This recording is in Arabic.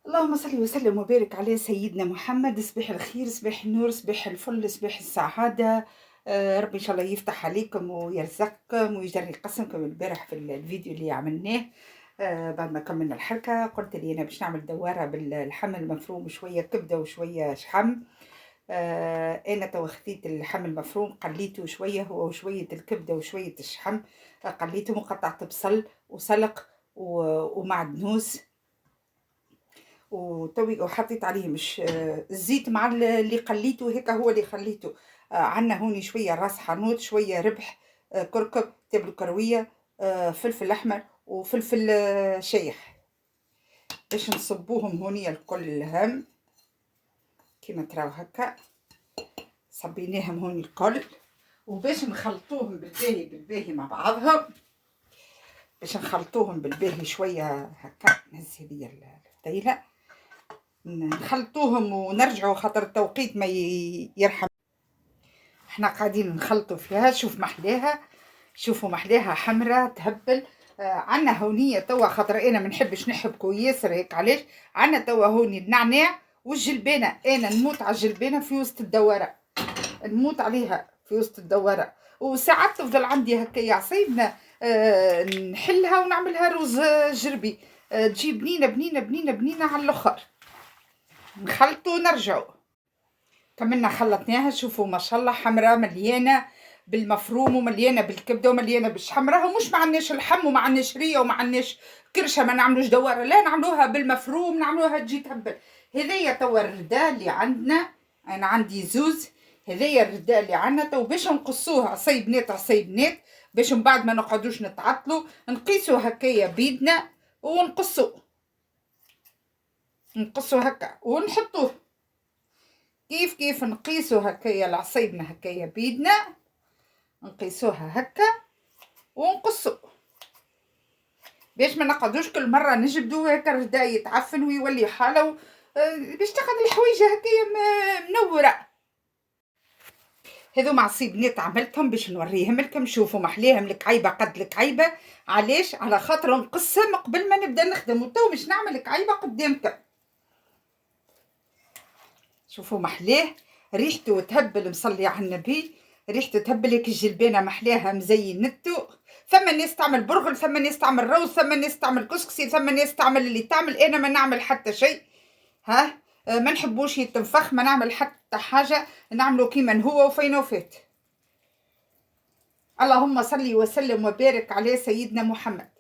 اللهم صل وسلم وبارك على سيدنا محمد. صباح الخير، صباح النور، صباح الفل، صباح السعادة. ربي إن شاء الله يفتح عليكم ويرزقكم ويجري قسمكم البارح في الفيديو اللي عملناه. بعد ما كملنا الحركة قلت لي أنا باش نعمل دوارة باللحم المفروم، شوية كبدة وشوية شحم. أنا توا خديت اللحم المفروم قليته شوية، هو وشوية الكبدة وشوية الشحم. قليتهم وقطعت بصل وسلق ومعدنوس، وتوي وحطيت عليه مش الزيت مع اللي قليته هيك هو اللي خليته. عندنا هوني شويه راس حانوت، شويه ربح، كركم، تبل كرويه، فلفل احمر وفلفل شيح، باش نصبوهم هوني الكل الهم كيما تراو هكا. صبيناهم هوني الكل وباش نخلطوهم بالباهي مع بعضهم، باش نخلطوهم بالباهي شويه هكا. نهز هذيا الفتيله نخلطوهم ونرجعوا خاطر التوقيت ما يرحم. احنا قاعدين نخلطوا فيها. شوف محلاها، شوفوا محلاها حمرة تهبل. عنا هونية توا خاطر انا ما نحبش نحبكوا ياسر هيك علاش. عنا توا هوني النعناع والجلبانة. انا نموت على الجلبانة في وسط الدوارة، نموت عليها في وسط الدوارة. وساعات تفضل عندي هكايا عصيبنا نحلها ونعملها روز جربي. تجي بنينة بنينة بنينة بنينة على الاخر. نخلطوا ونرجعوا. كملنا خلطناها. شوفوا ما شاء الله حمراء مليانه بالمفروم ومليانه بالكبده ومليانه بالشحم. راهو مش ما عندناش اللحم وما عندناش ريه وما عندناش كرشه، ما نعملوش دواره، لا نعملوها بالمفروم، نعملوها تجي تهبل. هذيا توا الرداء اللي عندنا، انا عندي زوز. هذيا الرداء اللي عندنا تو باش نقصوها عصيبنات عصيبنات، باش من بعد ما نقعدوش نتعطلوا نقيسوا هكايا بيدنا ونقصوا هكا ونحطوه كيف نقيسوا هكايا العصيبنا هكايا بيدنا، نقيسوها هكا ونقصوا باش ما نقعدوش كل مره نجبدو هكا الرداء يتعفن ويولي حاله. باش تاخذ الحويجه هكايا منوره. هذو معصيبنات عملتهم باش نوريهم لكم. شوفوا محليهم الكعيبه قد الكعيبه. علاش؟ على خاطر نقسم قبل ما نبدا نخدم، وتو باش نعمل كعيبه قدامكم. شوفوا محلاه، ريحته تهبل، مصلي على النبي، ريحته تهبل هيك. الجلبانه محلاها مزينتو. ثم ناس تعمل برغل، ثم ناس تعمل روز، ثم ناس تعمل كسكسي، ثم ناس تعمل اللي تعمل. انا ما نعمل حتى شيء. ها ما نحبوش يتنفخ، ما نعمل حتى حاجه، نعمله كيما هو وفين وفات. اللهم صل وسلم وبارك على سيدنا محمد.